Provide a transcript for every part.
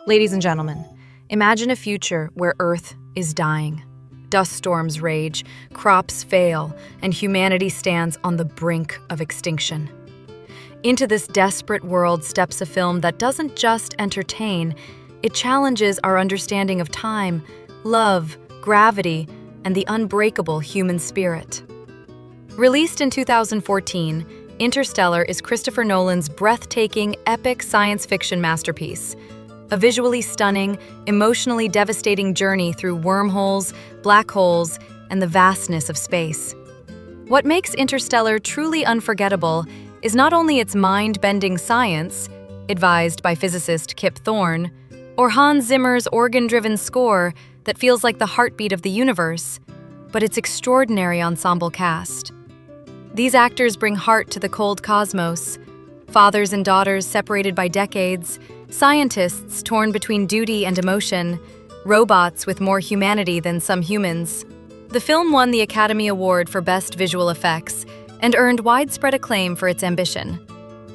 Ladies and gentlemen, imagine a future where Earth is dying. Dust storms rage, crops fail, and humanity stands on the brink of extinction. Into this desperate world steps a film that doesn't just entertain, it challenges our understanding of time, love, gravity, and the unbreakable human spirit. Released in 2014, Interstellar is Christopher Nolan's breathtaking, epic science fiction masterpiece. A visually stunning, emotionally devastating journey through wormholes, black holes, and the vastness of space. What makes Interstellar truly unforgettable is not only its mind-bending science, advised by physicist Kip Thorne, or Hans Zimmer's organ-driven score that feels like the heartbeat of the universe, but its extraordinary ensemble cast. These actors bring heart to the cold cosmos, fathers and daughters separated by decades, scientists torn between duty and emotion, robots with more humanity than some humans. The film won the Academy Award for Best Visual Effects and earned widespread acclaim for its ambition.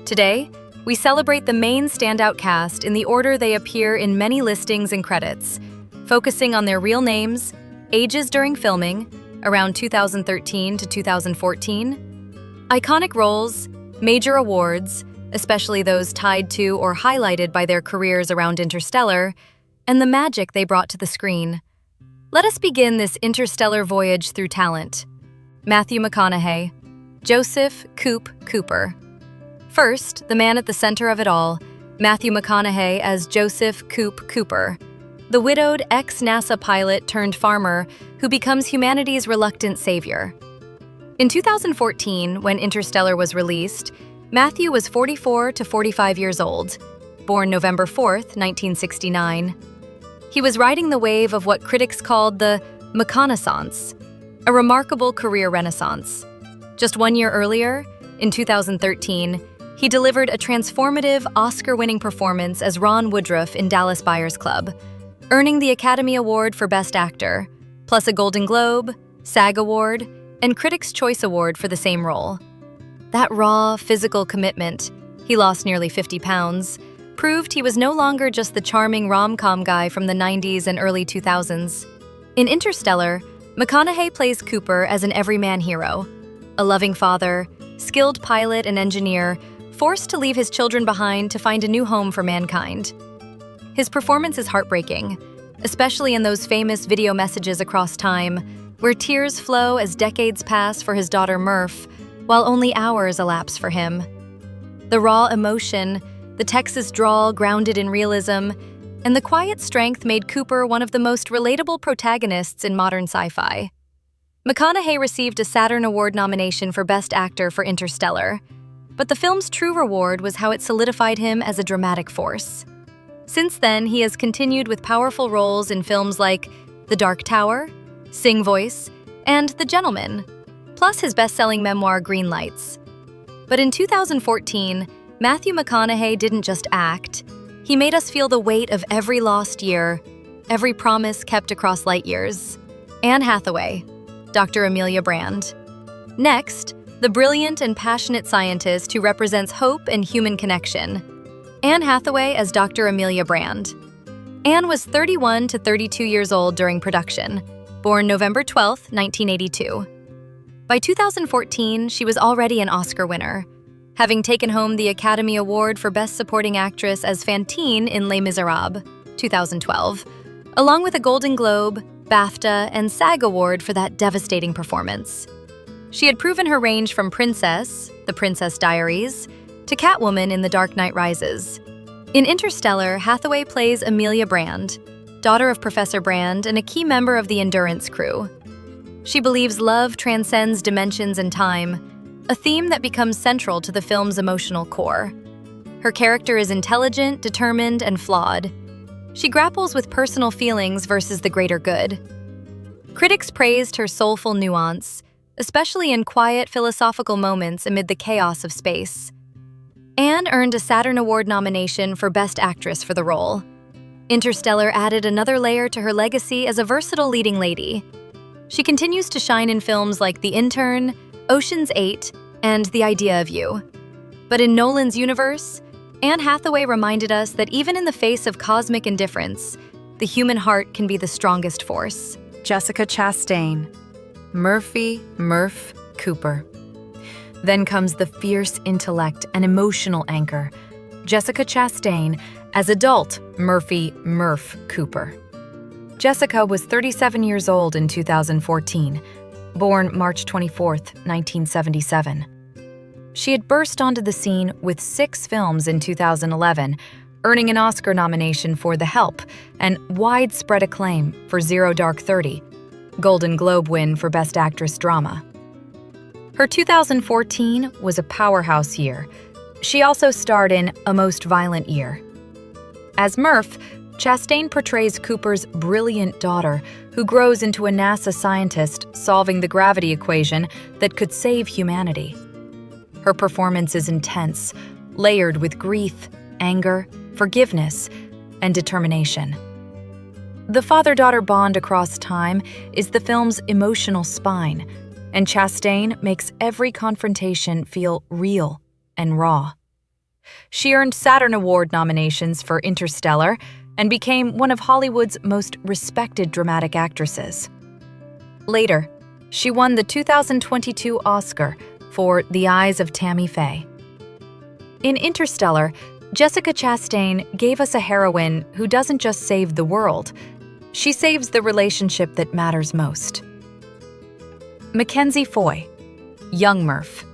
Today, we celebrate the main standout cast in the order they appear in many listings and credits, focusing on their real names, ages during filming, around 2013 to 2014, iconic roles, major awards, especially those tied to or highlighted by their careers around Interstellar, and the magic they brought to the screen. Let us begin this interstellar voyage through talent. Matthew McConaughey, Joseph "Coop" Cooper. First, the man at the center of it all, Matthew McConaughey as Joseph "Coop" Cooper, the widowed ex-NASA pilot turned farmer who becomes humanity's reluctant savior. In 2014, when Interstellar was released, Matthew was 44 to 45 years old, born November 4th, 1969. He was riding the wave of what critics called the McConaissance, a remarkable career renaissance. Just 1 year earlier, in 2013, he delivered a transformative Oscar-winning performance as Ron Woodruff in Dallas Buyers Club, earning the Academy Award for Best Actor, plus a Golden Globe, SAG Award, and Critics' Choice Award for the same role. That raw, physical commitment, he lost nearly 50 pounds, proved he was no longer just the charming rom-com guy from the 90s and early 2000s. In Interstellar, McConaughey plays Cooper as an everyman hero, a loving father, skilled pilot and engineer, forced to leave his children behind to find a new home for mankind. His performance is heartbreaking, especially in those famous video messages across time, where tears flow as decades pass for his daughter Murph, while only hours elapse for him. The raw emotion, the Texas drawl grounded in realism, and the quiet strength made Cooper one of the most relatable protagonists in modern sci-fi. McConaughey received a Saturn Award nomination for Best Actor for Interstellar, but the film's true reward was how it solidified him as a dramatic force. Since then, he has continued with powerful roles in films like The Dark Tower, Sing Voice, and The Gentleman, plus his best-selling memoir Green Lights. But in 2014, Matthew McConaughey didn't just act. He made us feel the weight of every lost year, every promise kept across light years. Anne Hathaway, Dr. Amelia Brand. Next, the brilliant and passionate scientist who represents hope and human connection. Anne Hathaway as Dr. Amelia Brand. Anne was 31 to 32 years old during production, born November 12, 1982. By 2014, she was already an Oscar winner, having taken home the Academy Award for Best Supporting Actress as Fantine in Les Miserables, 2012, along with a Golden Globe, BAFTA, and SAG Award for that devastating performance. She had proven her range from Princess, The Princess Diaries, to Catwoman in The Dark Knight Rises. In Interstellar, Hathaway plays Amelia Brand, daughter of Professor Brand and a key member of the Endurance crew. She believes love transcends dimensions and time, a theme that becomes central to the film's emotional core. Her character is intelligent, determined, and flawed. She grapples with personal feelings versus the greater good. Critics praised her soulful nuance, especially in quiet philosophical moments amid the chaos of space. Anne earned a Saturn Award nomination for Best Actress for the role. Interstellar added another layer to her legacy as a versatile leading lady. She continues to shine in films like The Intern, Ocean's 8, and The Idea of You. But in Nolan's universe, Anne Hathaway reminded us that even in the face of cosmic indifference, the human heart can be the strongest force. Jessica Chastain, Murphy Murph Cooper. Then comes the fierce intellect and emotional anchor, Jessica Chastain as adult Murphy Murph Cooper. Jessica was 37 years old in 2014, born March 24, 1977. She had burst onto the scene with 6 films in 2011, earning an Oscar nomination for The Help and widespread acclaim for Zero Dark 30, Golden Globe win for Best Actress Drama. Her 2014 was a powerhouse year. She also starred in A Most Violent Year. As Murph, Chastain portrays Cooper's brilliant daughter, who grows into a NASA scientist solving the gravity equation that could save humanity. Her performance is intense, layered with grief, anger, forgiveness, and determination. The father-daughter bond across time is the film's emotional spine, and Chastain makes every confrontation feel real and raw. She earned Saturn Award nominations for Interstellar and became one of Hollywood's most respected dramatic actresses. Later, she won the 2022 Oscar for The Eyes of Tammy Faye. In Interstellar, Jessica Chastain gave us a heroine who doesn't just save the world, she saves the relationship that matters most. Mackenzie Foy, young Murph.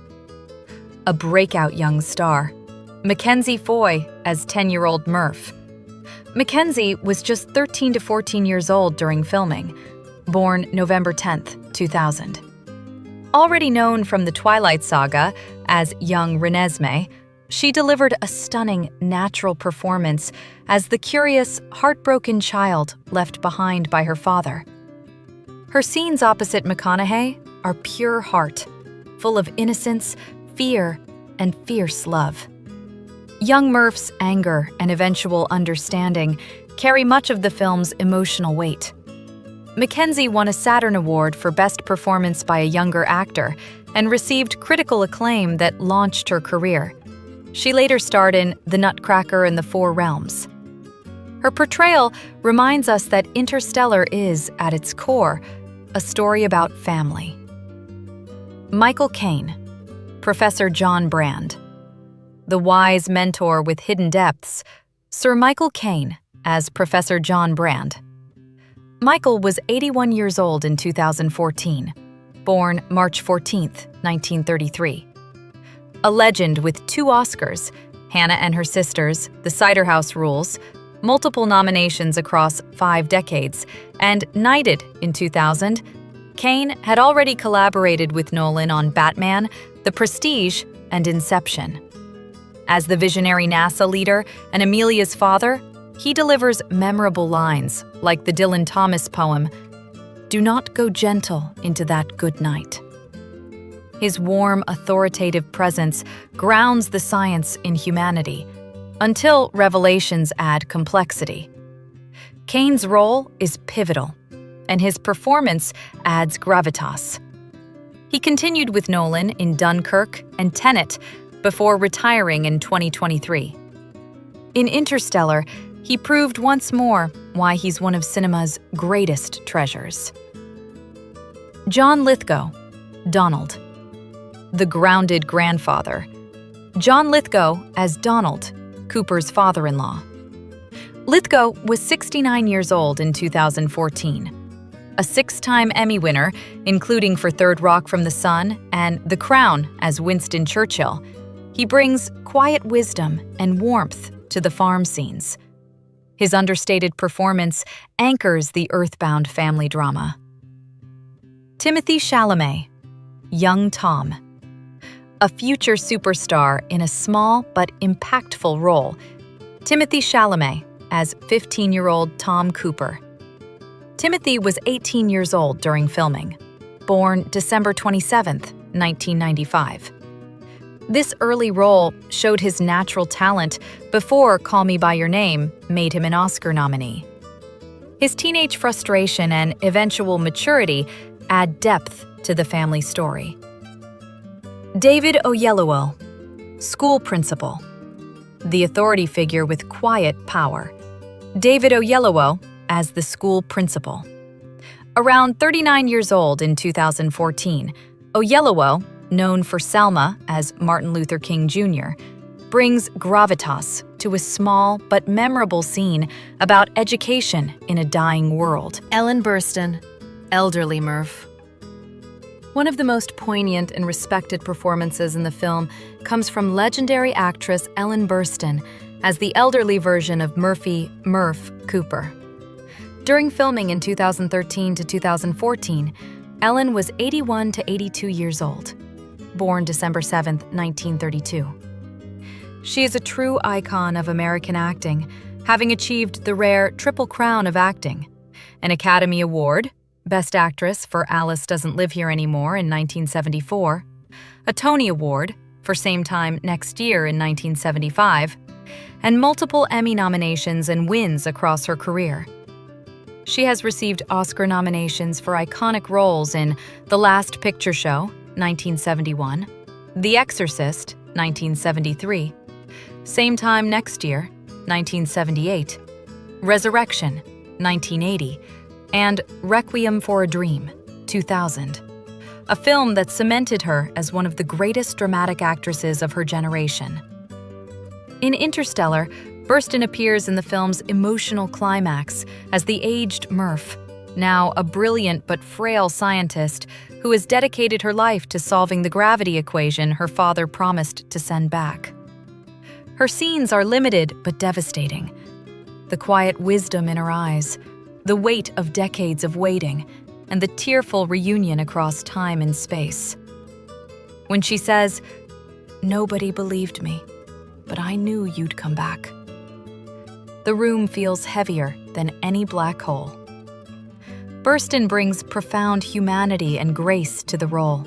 A breakout young star, Mackenzie Foy as 10-year-old Murph. Mackenzie was just 13 to 14 years old during filming, born November 10, 2000. Already known from the Twilight Saga as young Renesmee, she delivered a stunning, natural performance as the curious, heartbroken child left behind by her father. Her scenes opposite McConaughey are pure heart, full of innocence, fear, and fierce love. Young Murph's anger and eventual understanding carry much of the film's emotional weight. Mackenzie won a Saturn Award for Best Performance by a Younger Actor and received critical acclaim that launched her career. She later starred in The Nutcracker and the Four Realms. Her portrayal reminds us that Interstellar is, at its core, a story about family. Michael Caine, Professor John Brand. The wise mentor with hidden depths, Sir Michael Caine as Professor John Brand. Michael was 81 years old in 2014, born March 14, 1933. A legend with 2 Oscars, Hannah and Her Sisters, The Cider House Rules, multiple nominations across 5 decades, and knighted in 2000, Caine had already collaborated with Nolan on Batman, The Prestige, and Inception. As the visionary NASA leader and Amelia's father, he delivers memorable lines like the Dylan Thomas poem, "Do not go gentle into that good night." His warm, authoritative presence grounds the science in humanity, until revelations add complexity. Caine's role is pivotal, and his performance adds gravitas. He continued with Nolan in Dunkirk and Tenet before retiring in 2023. In Interstellar, he proved once more why he's one of cinema's greatest treasures. John Lithgow, Donald. The grounded grandfather. John Lithgow as Donald, Cooper's father-in-law. Lithgow was 69 years old in 2014. A 6-time Emmy winner, including for Third Rock from the Sun and The Crown as Winston Churchill, he brings quiet wisdom and warmth to the farm scenes. His understated performance anchors the earthbound family drama. Timothée Chalamet, young Tom. A future superstar in a small but impactful role, Timothée Chalamet as 15-year-old Tom Cooper. Timothée was 18 years old during filming, born December 27, 1995. This early role showed his natural talent before Call Me By Your Name made him an Oscar nominee. His teenage frustration and eventual maturity add depth to the family story. David Oyelowo, school principal. the authority figure with quiet power. David Oyelowo as the school principal. Around 39 years old in 2014, Oyelowo, known for Selma as Martin Luther King Jr., brings gravitas to a small but memorable scene about education in a dying world. Ellen Burstyn, elderly Murph. One of the most poignant and respected performances in the film comes from legendary actress Ellen Burstyn as the elderly version of Murph Cooper. During filming in 2013 to 2014, Ellen was 81 to 82 years old, born December 7, 1932. She is a true icon of American acting, having achieved the rare Triple Crown of acting: an Academy Award, Best Actress for Alice Doesn't Live Here Anymore in 1974, a Tony Award for Same Time Next Year in 1975, and multiple Emmy nominations and wins across her career. She has received Oscar nominations for iconic roles in The Last Picture Show, 1971, The Exorcist, 1973, Same Time Next Year, 1978, Resurrection, 1980, and Requiem for a Dream, 2000, a film that cemented her as one of the greatest dramatic actresses of her generation. In Interstellar, Burstyn appears in the film's emotional climax as the aged Murph, now a brilliant but frail scientist who has dedicated her life to solving the gravity equation her father promised to send back. Her scenes are limited but devastating. The quiet wisdom in her eyes, the weight of decades of waiting, and the tearful reunion across time and space. When she says, "Nobody believed me, but I knew you'd come back," the room feels heavier than any black hole. Burstyn brings profound humanity and grace to the role,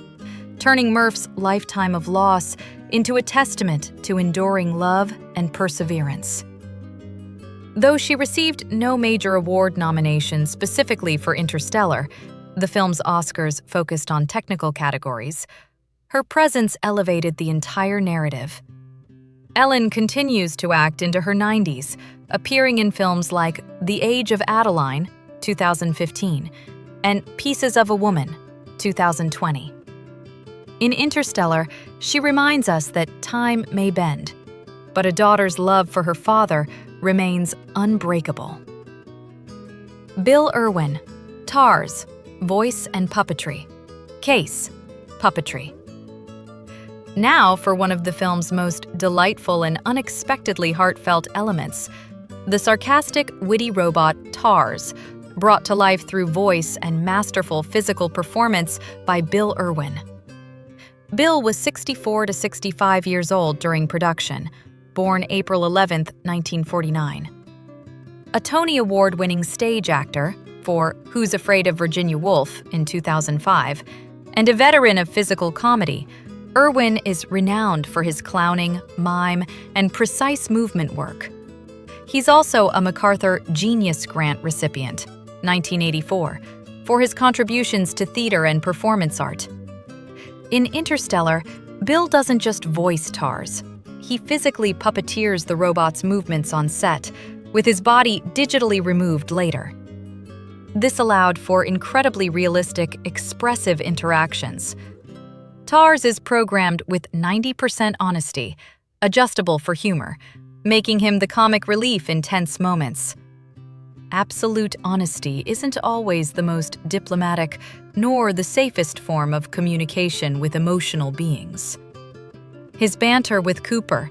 turning Murph's lifetime of loss into a testament to enduring love and perseverance. Though she received no major award nominations specifically for Interstellar, the film's Oscars focused on technical categories, her presence elevated the entire narrative. Ellen continues to act into her 90s, appearing in films like The Age of Adeline, 2015, and Pieces of a Woman, 2020. In Interstellar, she reminds us that time may bend, but a daughter's love for her father remains unbreakable. Bill Irwin, TARS, voice and puppetry. Case, puppetry. Now for one of the film's most delightful and unexpectedly heartfelt elements, the sarcastic, witty robot TARS, brought to life through voice and masterful physical performance by Bill Irwin. Bill was 64 to 65 years old during production, born April 11, 1949. A Tony Award-winning stage actor for Who's Afraid of Virginia Woolf in 2005, and a veteran of physical comedy, Irwin is renowned for his clowning, mime, and precise movement work. He's also a MacArthur Genius Grant recipient, 1984, for his contributions to theater and performance art. In Interstellar, Bill doesn't just voice TARS. He physically puppeteers the robot's movements on set, with his body digitally removed later. This allowed for incredibly realistic, expressive interactions. TARS is programmed with 90% honesty, adjustable for humor, making him the comic relief in tense moments. Absolute honesty isn't always the most diplomatic nor the safest form of communication with emotional beings. His banter with Cooper,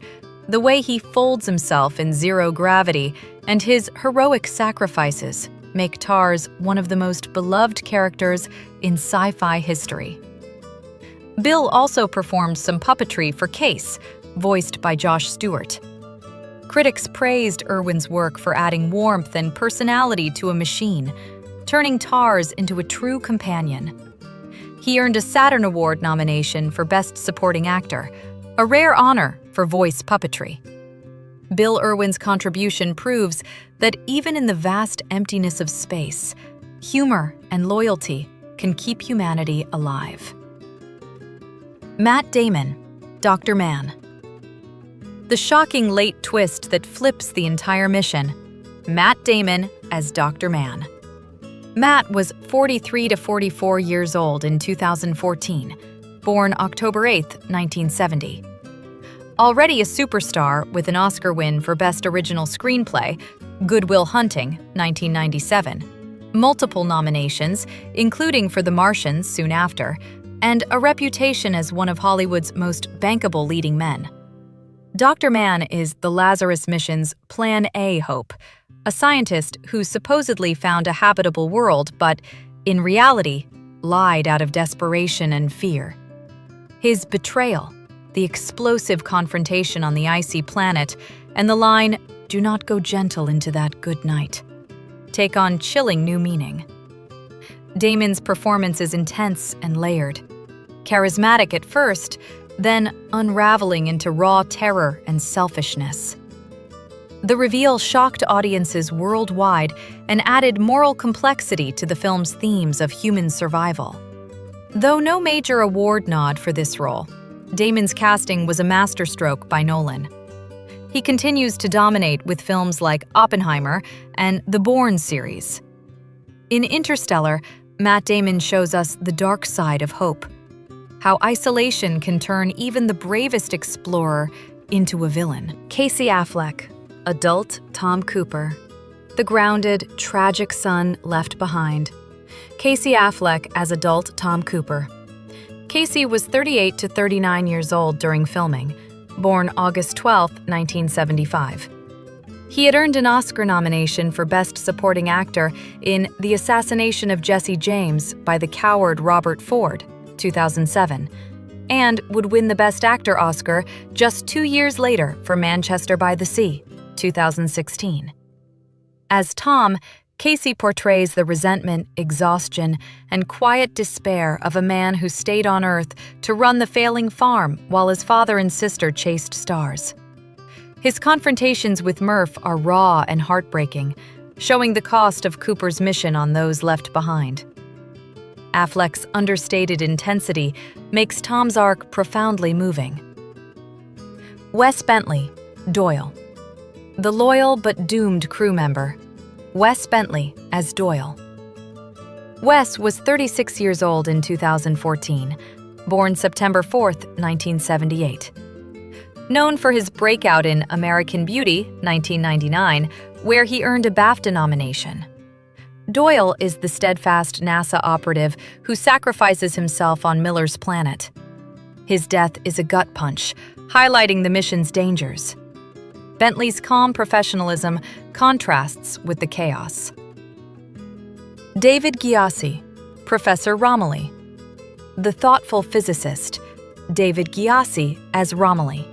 the way he folds himself in zero gravity, and his heroic sacrifices make TARS one of the most beloved characters in sci-fi history. Bill also performed some puppetry for Case, voiced by Josh Stewart. Critics praised Irwin's work for adding warmth and personality to a machine, turning TARS into a true companion. He earned a Saturn Award nomination for Best Supporting Actor, a rare honor for voice puppetry. Bill Irwin's contribution proves that even in the vast emptiness of space, humor and loyalty can keep humanity alive. Matt Damon, Dr. Mann. The shocking late twist that flips the entire mission. Matt Damon as Dr. Mann. Matt was 43 to 44 years old in 2014, born October 8, 1970. Already a superstar with an Oscar win for Best Original Screenplay, Good Will Hunting, 1997, multiple nominations, including for The Martian soon after, and a reputation as one of Hollywood's most bankable leading men. Dr. Mann is the Lazarus mission's Plan A hope, a scientist who supposedly found a habitable world but, in reality, lied out of desperation and fear. His betrayal, the explosive confrontation on the icy planet, and the line, "Do not go gentle into that good night," take on chilling new meaning. Damon's performance is intense and layered, charismatic at first, then unraveling into raw terror and selfishness. The reveal shocked audiences worldwide and added moral complexity to the film's themes of human survival. Though no major award nod for this role, Damon's casting was a masterstroke by Nolan. He continues to dominate with films like Oppenheimer and the Bourne series. In Interstellar, Matt Damon shows us the dark side of hope, how isolation can turn even the bravest explorer into a villain. Casey Affleck, adult Tom Cooper, the grounded, tragic son left behind. Casey Affleck as adult Tom Cooper. Casey was 38 to 39 years old during filming, born August 12, 1975. He had earned an Oscar nomination for Best Supporting Actor in The Assassination of Jesse James by the coward Robert Ford, 2007, and would win the Best Actor Oscar just 2 years later for Manchester by the Sea, 2016. As Tom, Casey portrays the resentment, exhaustion, and quiet despair of a man who stayed on Earth to run the failing farm while his father and sister chased stars. His confrontations with Murph are raw and heartbreaking, showing the cost of Cooper's mission on those left behind. Affleck's understated intensity makes Tom's arc profoundly moving. Wes Bentley, Doyle. The loyal but doomed crew member, Wes Bentley as Doyle. Wes was 36 years old in 2014, born September 4, 1978. Known for his breakout in American Beauty, 1999, where he earned a BAFTA nomination. Doyle is the steadfast NASA operative who sacrifices himself on Miller's planet. His death is a gut punch, highlighting the mission's dangers. Bentley's calm professionalism contrasts with the chaos. David Gyasi, Professor Romilly. The thoughtful physicist, David Gyasi as Romilly.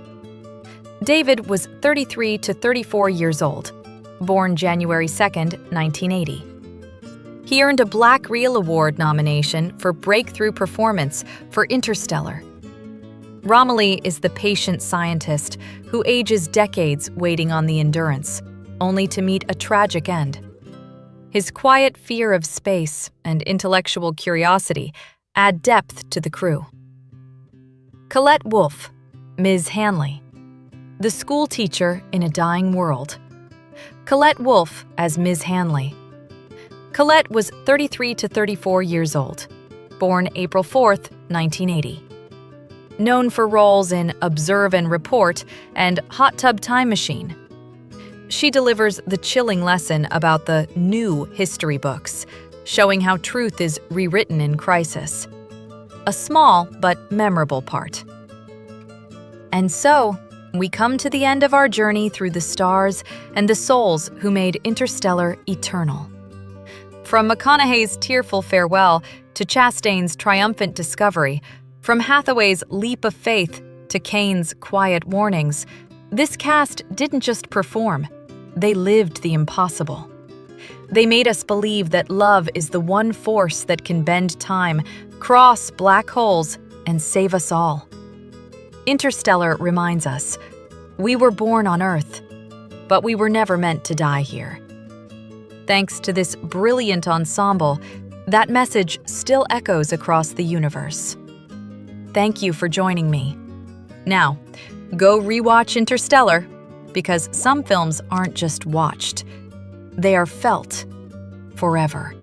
David was 33 to 34 years old, born January 2, 1980. He earned a Black Reel Award nomination for Breakthrough Performance for Interstellar. Romilly is the patient scientist who ages decades waiting on the Endurance, only to meet a tragic end. His quiet fear of space and intellectual curiosity add depth to the crew. Colette Wolfe, Ms. Hanley. The school teacher in a dying world. Colette Wolfe as Ms. Hanley. Colette was 33 to 34 years old, born April 4, 1980. Known for roles in Observe and Report and Hot Tub Time Machine. She delivers the chilling lesson about the new history books, showing how truth is rewritten in crisis. A small but memorable part. And so, we come to the end of our journey through the stars and the souls who made Interstellar eternal. From McConaughey's tearful farewell to Chastain's triumphant discovery, from Hathaway's leap of faith to Caine's quiet warnings, this cast didn't just perform, they lived the impossible. They made us believe that love is the one force that can bend time, cross black holes, and save us all. Interstellar reminds us, we were born on Earth, but we were never meant to die here. Thanks to this brilliant ensemble, that message still echoes across the universe. Thank you for joining me. Now, Go rewatch Interstellar, because some films aren't just watched, they are felt forever.